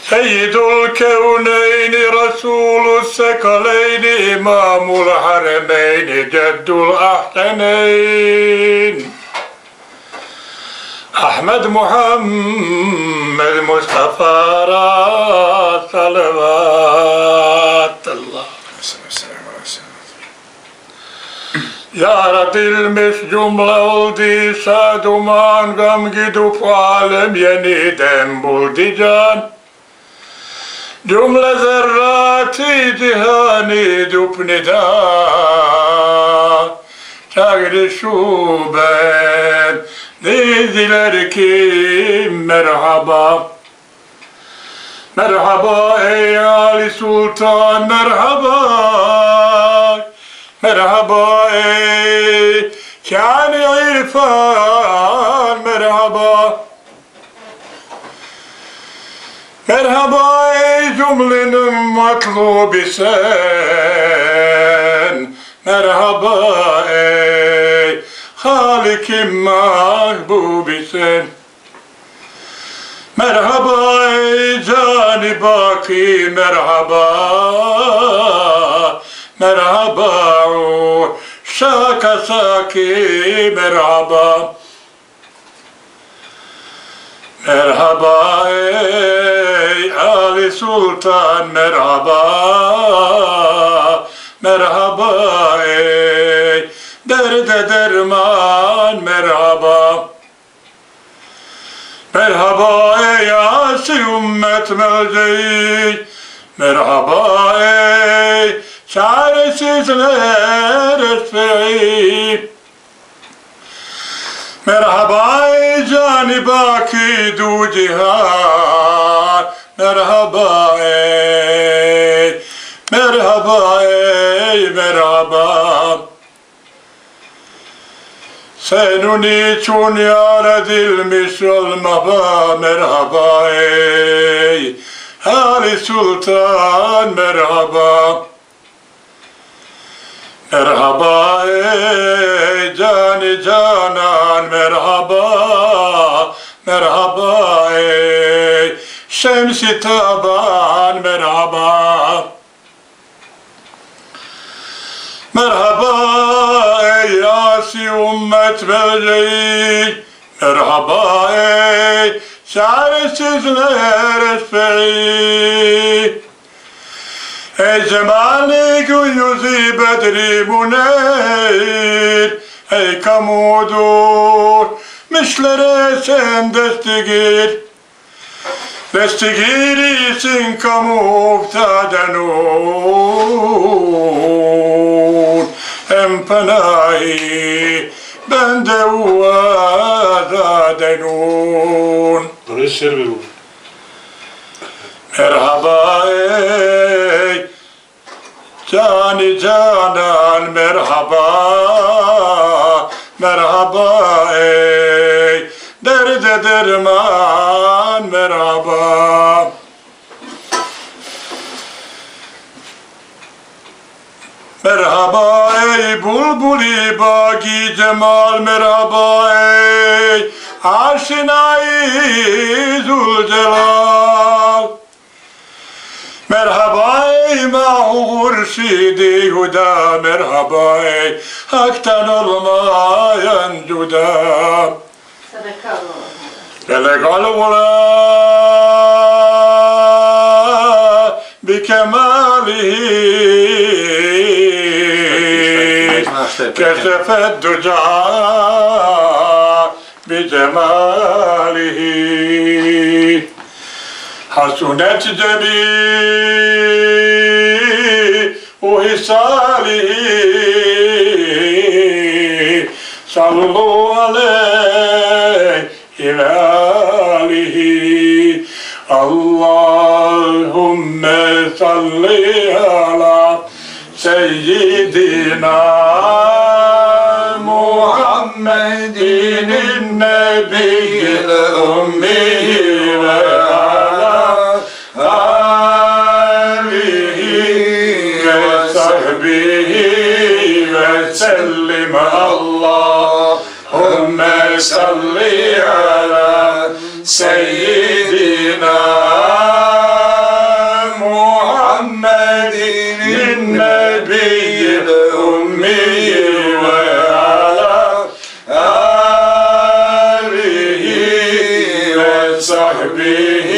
سيد الكونين رسول الثقلين إمام الحرمين جد الأحسنين أحمد محمد مصطفى صلوات الله Yaratılmış cümle olduysa duman gam gidip alem yeniden buldu can. Cümle zerrat-ı cihani dupnida çağrı şuben dediler ki merhaba. Merhaba ey Ali Sultan merhaba. Merhaba ey kâni irfan merhaba. Merhaba ey cümlenin matlubi sen. Merhaba ey Halikim mahbubi sen. Merhaba ey Can-ı Baki merhaba. Merhaba şaka saki merhaba. Merhaba ey Ali Sultan merhaba. Merhaba ey derde derman merhaba. Merhaba ey asi ümmet mevzi. Merhaba ey çaresizler esfeyi. Merhaba ey Can-ı Baki du cihan. Merhaba ey, merhaba ey, merhaba. Senin için yar edilmiş olmama merhaba ey Ali Sultan merhaba. Merhaba ey Can-ı Canan merhaba. Merhaba ey Şems-i Taban merhaba. Merhaba ey asi ümmet veli. Merhaba ey çaresizler esfeyi. Ey zemani günyüzü bedri munir. Ey kamudur mişlere sen destigir. Destigirisin kamuftadenun. Hem panahi bende uvazadenun. Burası server bu. Merhaba ey Can-ı Canan merhaba. Merhaba ey derde derman merhaba. Merhaba ey bulbul-i bâgi cemal merhaba ey aşinayı zülcelal. Merhaba ey mahurşidi huda merhaba ey haktan olmayan cüda. Selekal ula bi kemalihi kesefet duca bi cemalihi. Hasunet cebi o hisalihi. Sallu aleyhi ve alihi. Allahümme salli ala seyyidina Muhammedin nebiyyil ummi ve ala alihi ve sahbihi ve sellim. Allahümme salli ala seyyidina وصحبه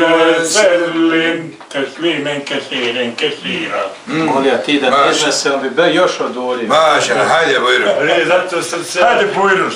وسلم تسليما كثيرا كثيرا. Molija ti da ne zna se, on bi još odolio. Maša, hajde bujru. Hajde bujru.